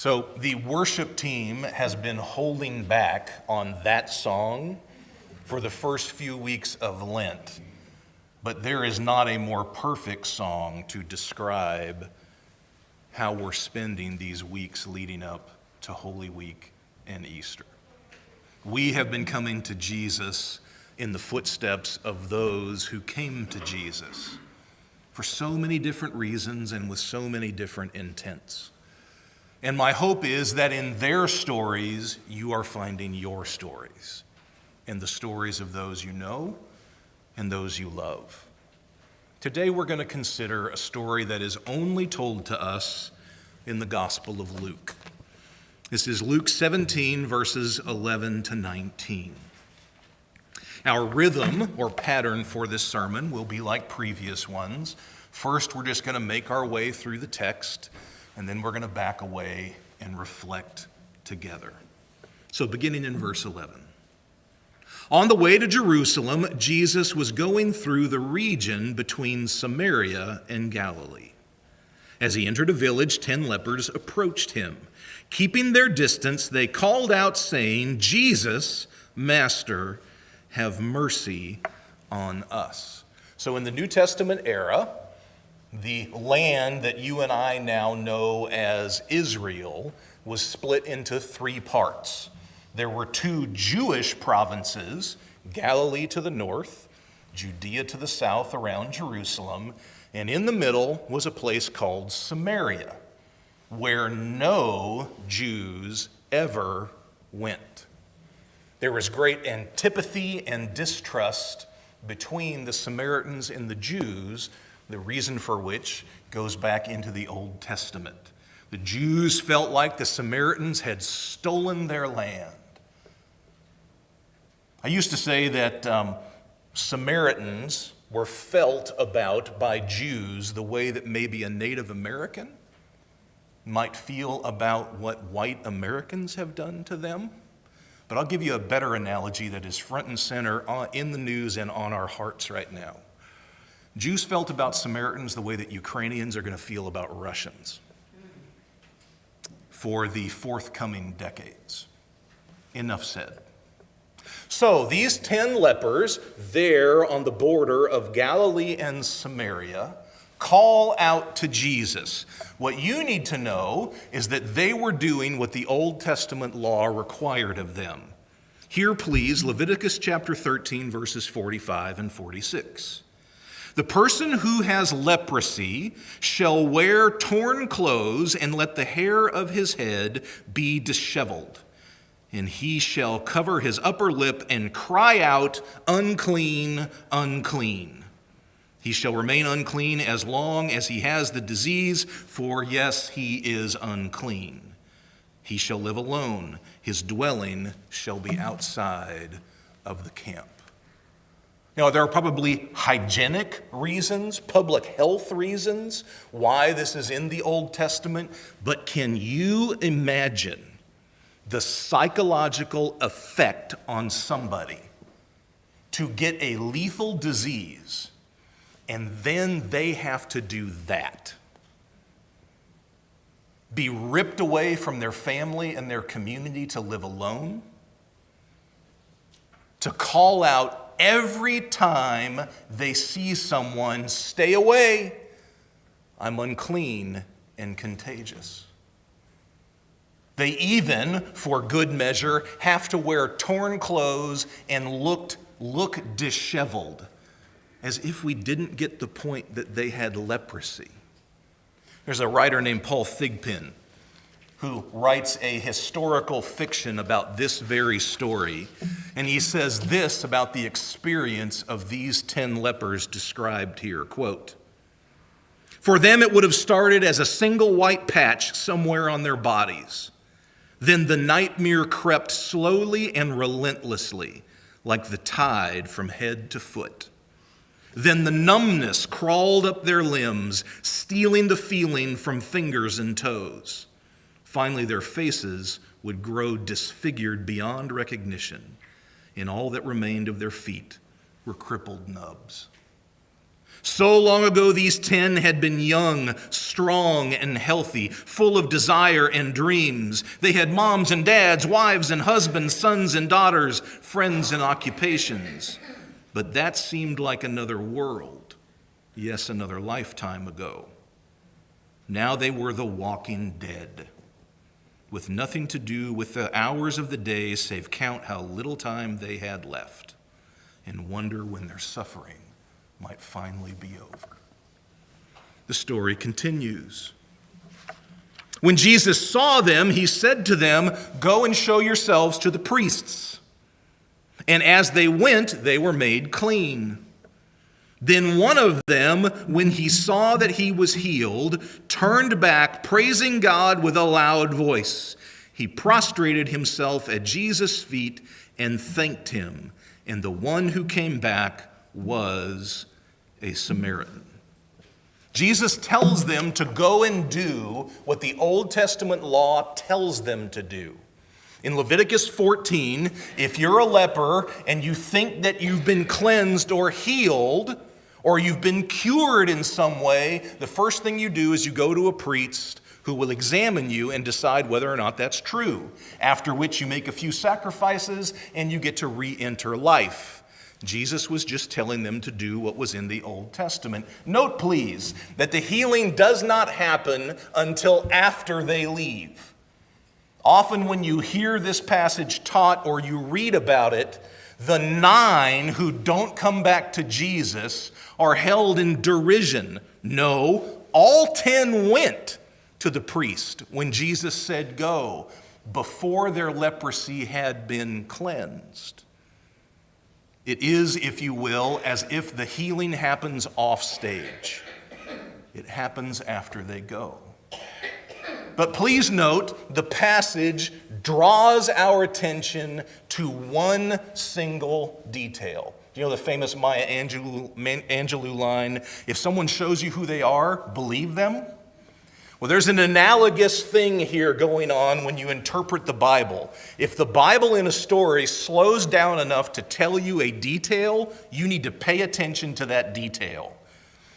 So the worship team has been holding back on that song for the first few weeks of Lent, but there is not a more perfect song to describe how we're spending these weeks leading up to Holy Week and Easter. We have been coming to Jesus in the footsteps of those who came to Jesus for so many different reasons and with so many different intents. And my hope is that in their stories, you are finding your stories and the stories of those you know and those you love. Today, we're going to consider a story that is only told to us in the Gospel of Luke. This is Luke 17, verses 11 to 19. Our rhythm or pattern for this sermon will be like previous ones. First, we're just going to make our way through the text, and then we're going to back away and reflect together. So beginning in verse 11. On the way to Jerusalem, Jesus was going through the region between Samaria and Galilee. As he entered a village, 10 lepers approached him. Keeping their distance, they called out, saying, "Jesus, Master, have mercy on us." So in the New Testament era, the land that you and I now know as Israel was split into three parts. There were two Jewish provinces, Galilee to the north, Judea to the south around Jerusalem, and in the middle was a place called Samaria, where no Jews ever went. There was great antipathy and distrust between the Samaritans and the Jews, the reason for which goes back into the Old Testament. The Jews felt like the Samaritans had stolen their land. I used to say that Samaritans were felt about by Jews the way that maybe a Native American might feel about what white Americans have done to them. But I'll give you a better analogy that is front and center in the news and on our hearts right now. Jews felt about Samaritans the way that Ukrainians are going to feel about Russians for the forthcoming decades. Enough said. So these 10 lepers there on the border of Galilee and Samaria call out to Jesus. What you need to know is that they were doing what the Old Testament law required of them. Here, please, Leviticus chapter 13, verses 45 and 46. The person who has leprosy shall wear torn clothes and let the hair of his head be disheveled. And he shall cover his upper lip and cry out, "Unclean, unclean." He shall remain unclean as long as he has the disease, for yes, he is unclean. He shall live alone. His dwelling shall be outside of the camp. Now, there are probably hygienic reasons, public health reasons why this is in the Old Testament, but can you imagine the psychological effect on somebody to get a lethal disease and then they have to do that? Be ripped away from their family and their community to live alone? To call out every time they see someone, "Stay away, I'm unclean and contagious." They even, for good measure, have to wear torn clothes and look disheveled, as if we didn't get the point that they had leprosy. There's a writer named Paul Thigpen who writes a historical fiction about this very story, and he says this about the experience of these 10 lepers described here, quote, "For them it would have started as a single white patch somewhere on their bodies. Then the nightmare crept slowly and relentlessly, like the tide from head to foot. Then the numbness crawled up their limbs, stealing the feeling from fingers and toes. Finally, their faces would grow disfigured beyond recognition, and all that remained of their feet were crippled nubs." So long ago, these 10 had been young, strong, and healthy, full of desire and dreams. They had moms and dads, wives and husbands, sons and daughters, friends and occupations. But that seemed like another world, yes, another lifetime ago. Now they were the walking dead, with nothing to do with the hours of the day save count how little time they had left and wonder when their suffering might finally be over. The story continues. When Jesus saw them, he said to them, "Go and show yourselves to the priests." And as they went, they were made clean. Then one of them, when he saw that he was healed, turned back, praising God with a loud voice. He prostrated himself at Jesus' feet and thanked him. And the one who came back was a Samaritan. Jesus tells them to go and do what the Old Testament law tells them to do. In Leviticus 14, if you're a leper and you think that you've been cleansed or healed, or you've been cured in some way, the first thing you do is you go to a priest who will examine you and decide whether or not that's true, after which you make a few sacrifices and you get to re-enter life. Jesus was just telling them to do what was in the Old Testament. Note, please, that the healing does not happen until after they leave. Often when you hear this passage taught or you read about it, the 9 who don't come back to Jesus are held in derision. No, all 10 went to the priest when Jesus said go, before their leprosy had been cleansed. It is, if you will, as if the healing happens off stage. It happens after they go. But please note, the passage draws our attention to one single detail. You know the famous Maya Angelou line, if someone shows you who they are, believe them? Well, there's an analogous thing here going on when you interpret the Bible. If the Bible in a story slows down enough to tell you a detail, you need to pay attention to that detail,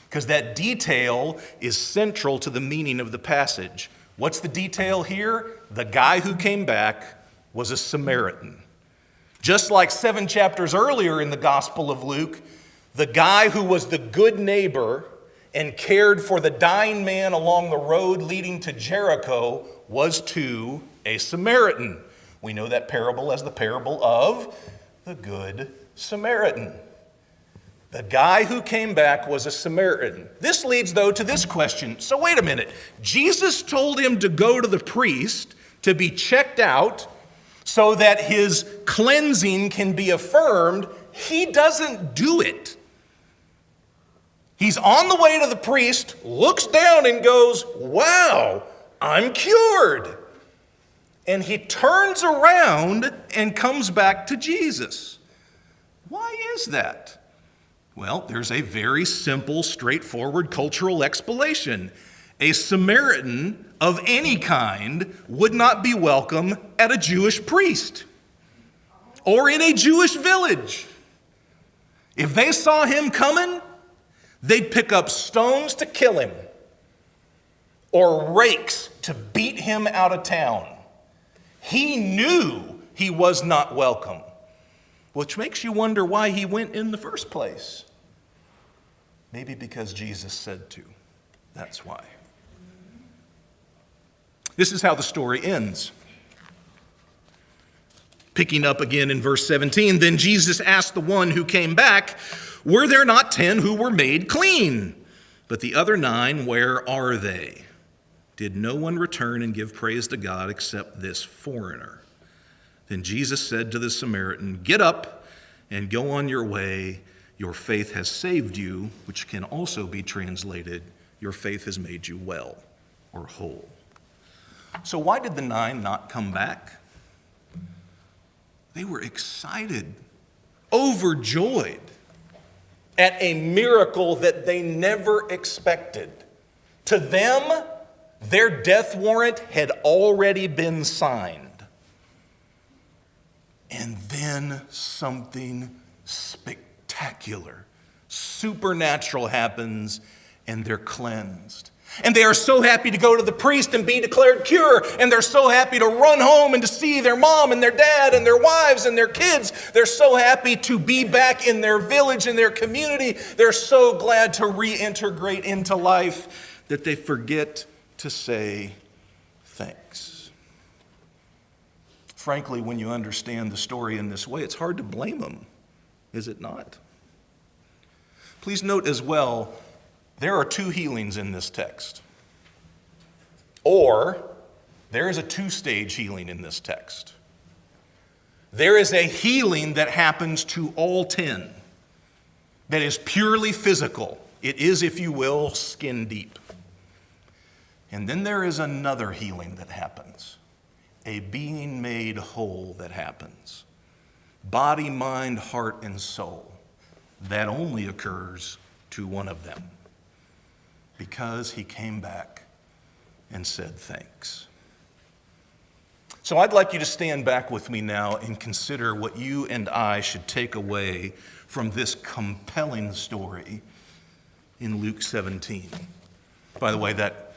because that detail is central to the meaning of the passage. What's the detail here? The guy who came back was a Samaritan. Just like 7 chapters earlier in the Gospel of Luke, the guy who was the good neighbor and cared for the dying man along the road leading to Jericho was too a Samaritan. We know that parable as the parable of the Good Samaritan. The guy who came back was a Samaritan. This leads, though, to this question. So wait a minute. Jesus told him to go to the priest to be checked out so that his cleansing can be affirmed. He doesn't do it. He's on the way to the priest, looks down and goes, "Wow, I'm cured." And he turns around and comes back to Jesus. Why is that? Well, there's a very simple, straightforward cultural explanation. A Samaritan of any kind would not be welcome at a Jewish priest or in a Jewish village. If they saw him coming, they'd pick up stones to kill him or rakes to beat him out of town. He knew he was not welcome, which makes you wonder why he went in the first place. Maybe because Jesus said to. That's why. This is how the story ends. Picking up again in verse 17, then Jesus asked the one who came back, "Were there not 10 who were made clean? But the other 9, where are they? Did no one return and give praise to God except this foreigner?" Then Jesus said to the Samaritan, "Get up and go on your way. Your faith has saved you," which can also be translated, "Your faith has made you well," or whole. So why did the 9 not come back? They were excited, overjoyed at a miracle that they never expected. To them, their death warrant had already been signed. And then something spectacular Supernatural happens, and they're cleansed. And they are so happy to go to the priest and be declared cured. And they're so happy to run home and to see their mom and their dad and their wives and their kids. They're so happy to be back in their village, in their community. They're so glad to reintegrate into life that they forget to say thanks. Frankly, when you understand the story in this way, it's hard to blame them, is it not? Please note as well, there are two healings in this text. Or there is a two-stage healing in this text. There is a healing that happens to all 10 that is purely physical. It is, if you will, skin deep. And then there is another healing that happens, a being made whole that happens. Body, mind, heart, and soul. That only occurs to one of them, because he came back and said thanks. So I'd like you to stand back with me now and consider what you and I should take away from this compelling story in Luke 17. By the way, that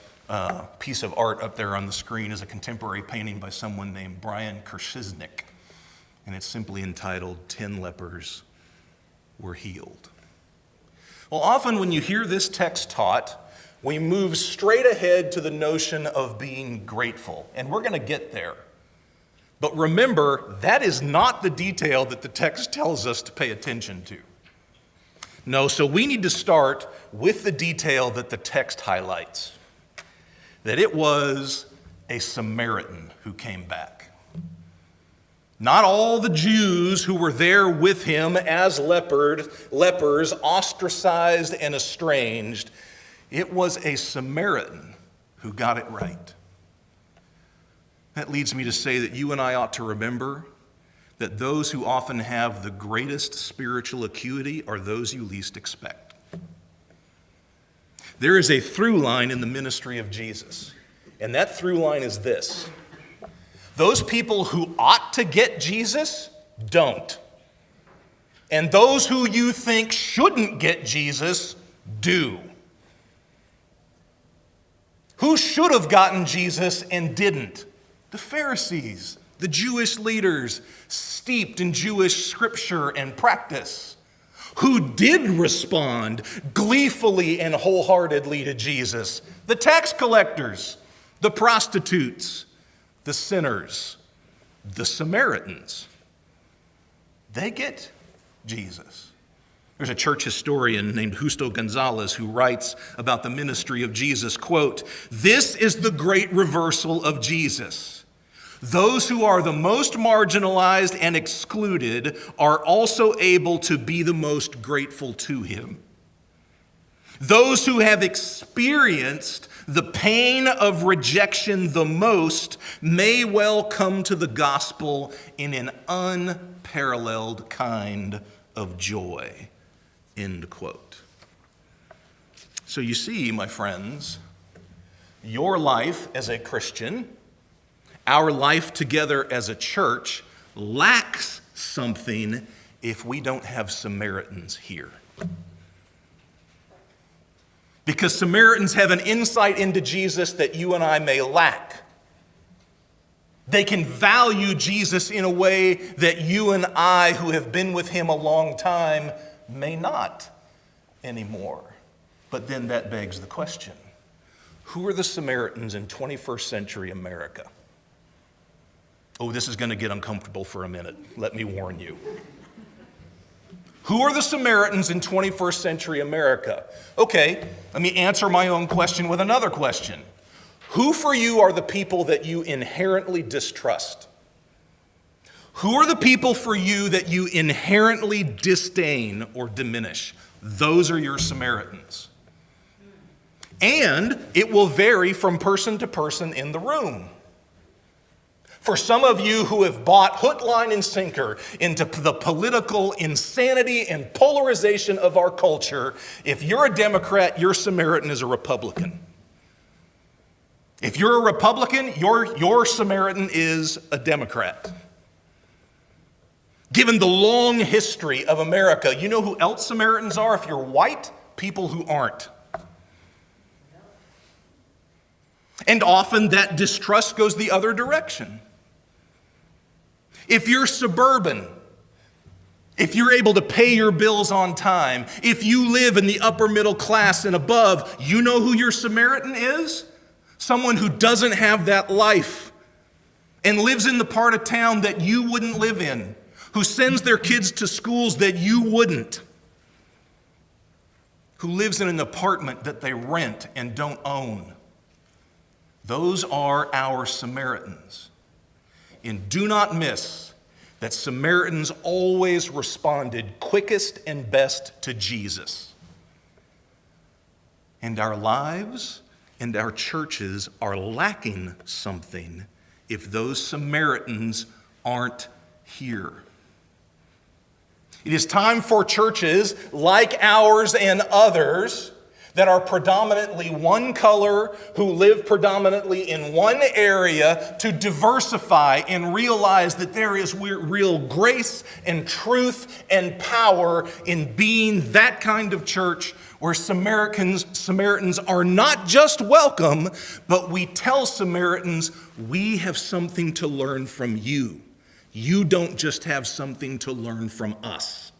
piece of art up there on the screen is a contemporary painting by someone named Brian Kirshiznik, and it's simply entitled 10 Lepers Were Healed. Well, often when you hear this text taught, we move straight ahead to the notion of being grateful, and we're going to get there. But remember, that is not the detail that the text tells us to pay attention to. No, so we need to start with the detail that the text highlights, that it was a Samaritan who came back. Not all the Jews who were there with him as lepers, ostracized and estranged. It was a Samaritan who got it right. That leads me to say that you and I ought to remember that those who often have the greatest spiritual acuity are those you least expect. There is a through line in the ministry of Jesus, and that through line is this. Those people who ought to get Jesus don't. And those who you think shouldn't get Jesus do. Who should have gotten Jesus and didn't? The Pharisees, the Jewish leaders steeped in Jewish scripture and practice. Who did respond gleefully and wholeheartedly to Jesus? The tax collectors, the prostitutes, the sinners, the Samaritans. They get Jesus. There's a church historian named Justo Gonzalez who writes about the ministry of Jesus, quote, "This is the great reversal of Jesus. Those who are the most marginalized and excluded are also able to be the most grateful to him. Those who have experienced the pain of rejection the most may well come to the gospel in an unparalleled kind of joy." End quote. So you see, my friends, your life as a Christian, our life together as a church, lacks something if we don't have Samaritans here. Because Samaritans have an insight into Jesus that you and I may lack. They can value Jesus in a way that you and I, who have been with him a long time, may not anymore. But then that begs the question, who are the Samaritans in 21st century America? Oh, this is going to get uncomfortable for a minute. Let me warn you. Who are the Samaritans in 21st century America? Okay, let me answer my own question with another question. Who for you are the people that you inherently distrust? Who are the people for you that you inherently disdain or diminish? Those are your Samaritans. And it will vary from person to person in the room. For some of you who have bought hook, line, and sinker into the political insanity and polarization of our culture, if you're a Democrat, your Samaritan is a Republican. If you're a Republican, your Samaritan is a Democrat. Given the long history of America, you know who else Samaritans are if you're white? People who aren't. And often that distrust goes the other direction. If you're suburban, if you're able to pay your bills on time, if you live in the upper middle class and above, you know who your Samaritan is? Someone who doesn't have that life and lives in the part of town that you wouldn't live in, who sends their kids to schools that you wouldn't, who lives in an apartment that they rent and don't own. Those are our Samaritans. And do not miss that Samaritans always responded quickest and best to Jesus. And our lives and our churches are lacking something if those Samaritans aren't here. It is time for churches like ours and others that are predominantly one color, who live predominantly in one area, to diversify and realize that there is real grace and truth and power in being that kind of church where Samaritans are not just welcome, but we tell Samaritans, we have something to learn from you. You don't just have something to learn from us.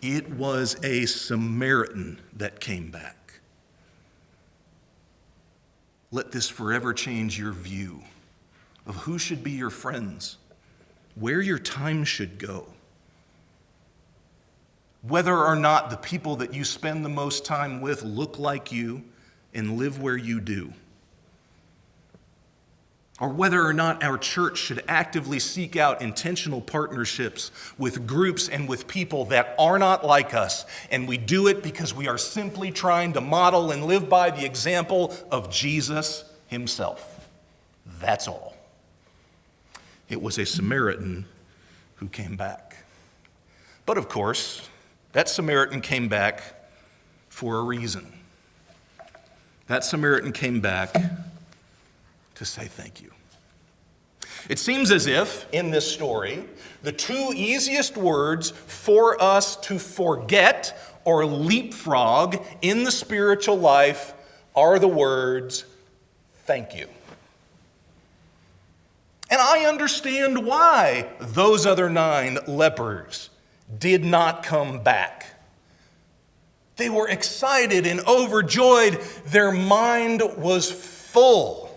It was a Samaritan that came back. Let this forever change your view of who should be your friends, where your time should go, whether or not the people that you spend the most time with look like you and live where you do, or whether or not our church should actively seek out intentional partnerships with groups and with people that are not like us, and we do it because we are simply trying to model and live by the example of Jesus himself. That's all. It was a Samaritan who came back. But of course, that Samaritan came back for a reason. That Samaritan came back to say thank you. It seems as if, in this story, the two easiest words for us to forget or leapfrog in the spiritual life are the words, thank you. And I understand why those other 9 lepers did not come back. They were excited and overjoyed. Their mind was full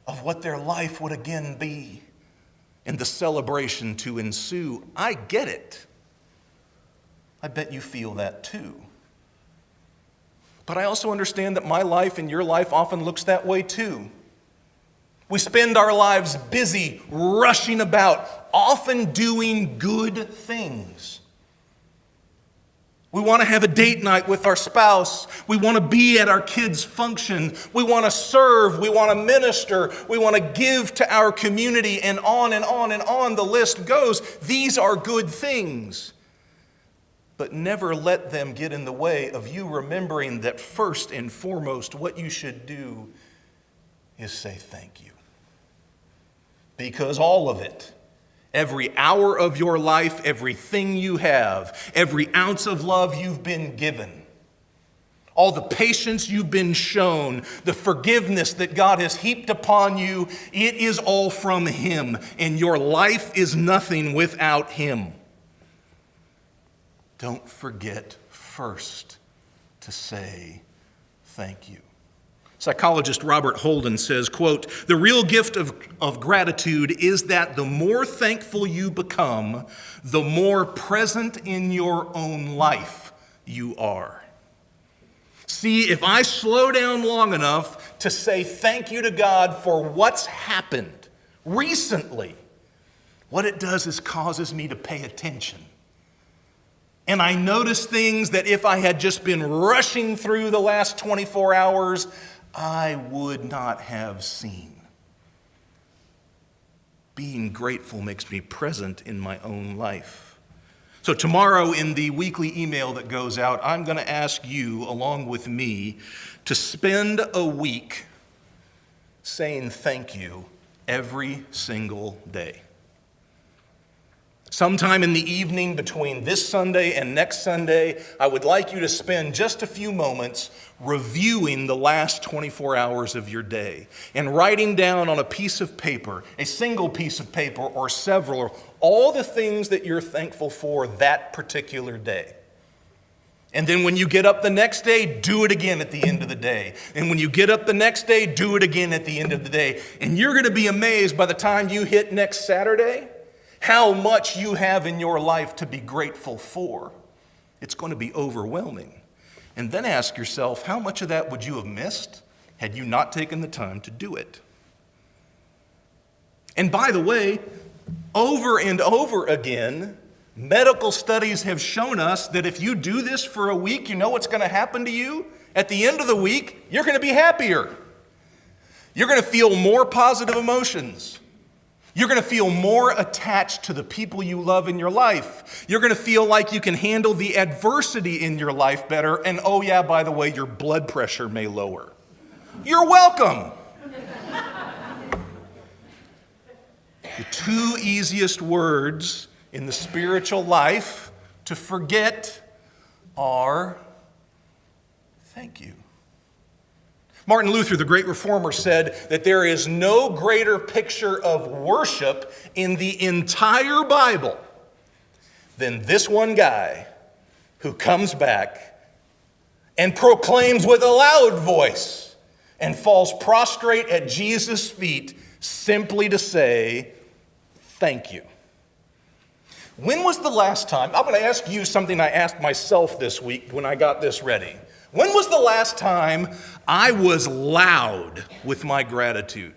of what their life would again be and the celebration to ensue. I get it. I bet you feel that too. But I also understand that my life and your life often looks that way too. We spend our lives busy, rushing about, often doing good things. We want to have a date night with our spouse. We want to be at our kids' function. We want to serve. We want to minister. We want to give to our community, and on and on and on the list goes. These are good things. But never let them get in the way of you remembering that first and foremost, what you should do is say thank you. Because all of it, every hour of your life, everything you have, every ounce of love you've been given, all the patience you've been shown, the forgiveness that God has heaped upon you, it is all from Him, and your life is nothing without Him. Don't forget first to say thank you. Psychologist Robert Holden says, quote, "The real gift of gratitude is that the more thankful you become, the more present in your own life you are." See, if I slow down long enough to say thank you to God for what's happened recently, what it does is causes me to pay attention. And I notice things that if I had just been rushing through the last 24 hours, I would not have seen. Being grateful makes me present in my own life. So tomorrow in the weekly email that goes out, I'm going to ask you, along with me, to spend a week saying thank you every single day. Sometime in the evening between this Sunday and next Sunday, I would like you to spend just a few moments reviewing the last 24 hours of your day and writing down on a piece of paper, a single piece of paper or several, all the things that you're thankful for that particular day. And then when you get up the next day, do it again at the end of the day. And when you get up the next day, do it again at the end of the day. And you're going to be amazed by the time you hit next Saturday how much you have in your life to be grateful for. It's going to be overwhelming. And then ask yourself, how much of that would you have missed had you not taken the time to do it? And by the way, over and over again, medical studies have shown us that if you do this for a week, you know what's going to happen to you? At the end of the week, you're going to be happier. You're going to feel more positive emotions. You're going to feel more attached to the people you love in your life. You're going to feel like you can handle the adversity in your life better. And oh yeah, by the way, your blood pressure may lower. You're welcome. The two easiest words in the spiritual life to forget are thank you. Martin Luther, the great reformer, said that there is no greater picture of worship in the entire Bible than this one guy who comes back and proclaims with a loud voice and falls prostrate at Jesus' feet simply to say, thank you. When was the last time, I'm going to ask you something I asked myself this week when I got this ready. When was the last time I was loud with my gratitude?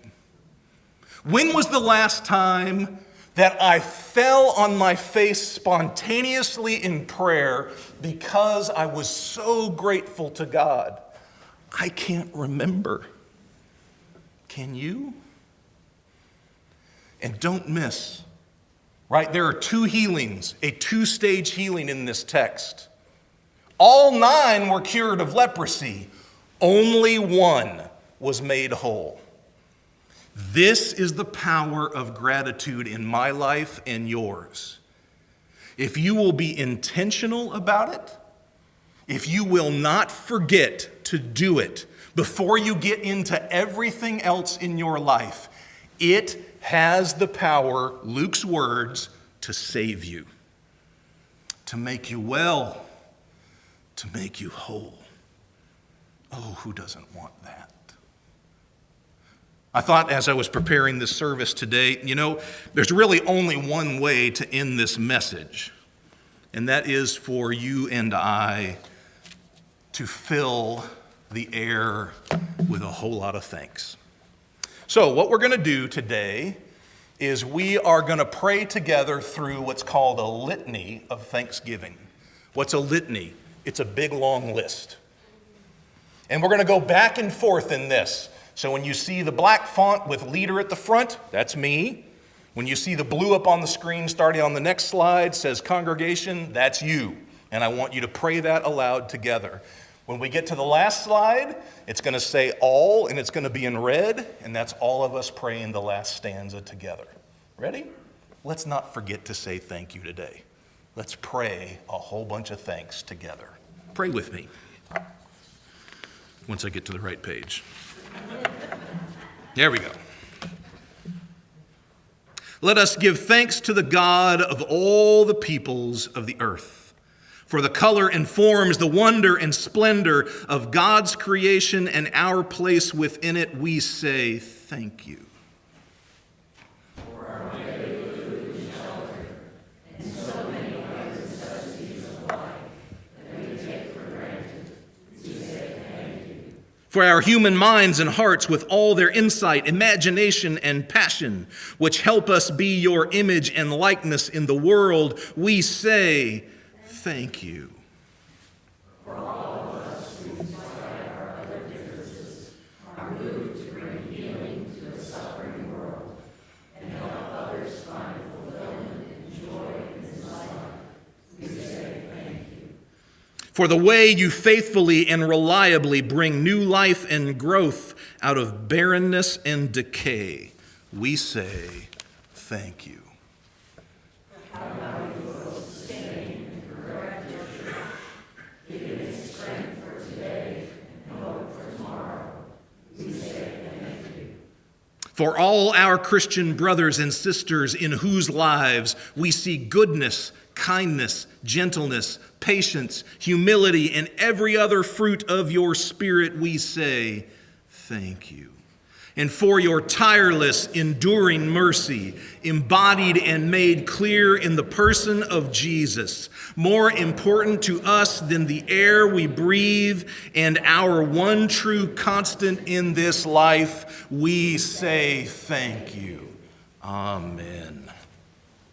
When was the last time that I fell on my face spontaneously in prayer because I was so grateful to God? I can't remember. Can you? And don't miss, right? There are two healings, a two-stage healing in this text. All 9 were cured of leprosy. Only one was made whole. This is the power of gratitude in my life and yours. If you will be intentional about it, if you will not forget to do it before you get into everything else in your life, it has the power, Luke's words, to save you, to make you well, to make you whole. Oh, who doesn't want that? I thought as I was preparing this service today, there's really only one way to end this message, and that is for you and I to fill the air with a whole lot of thanks. So what we're going to do today is we are going to pray together through what's called a litany of thanksgiving. What's a litany? It's a big, long list. And we're going to go back and forth in this. So when you see the black font with leader at the front, that's me. When you see the blue up on the screen starting on the next slide says congregation, that's you. And I want you to pray that aloud together. When we get to the last slide, it's going to say all, and it's going to be in red, and that's all of us praying the last stanza together. Ready? Let's not forget to say thank you today. Let's pray a whole bunch of thanks together. Pray with me once I get to the right page. There we go. Let us give thanks to the God of all the peoples of the earth. For the color and forms, the wonder and splendor of God's creation and our place within it, we say thank you. For our human minds and hearts with all their insight, imagination, and passion, which help us be your image and likeness in the world, we say, thank you. For all of us who, despite our other differences, are moved to bring healing to a suffering world and help others find fulfillment and joy in this life, we say thank you. For the way you faithfully and reliably bring new life and growth out of barrenness and decay, we say thank you. For all our Christian brothers and sisters in whose lives we see goodness, kindness, gentleness, patience, humility, and every other fruit of your Spirit, we say, thank you. And for your tireless, enduring mercy, embodied and made clear in the person of Jesus, more important to us than the air we breathe and our one true constant in this life, we say thank you. Amen.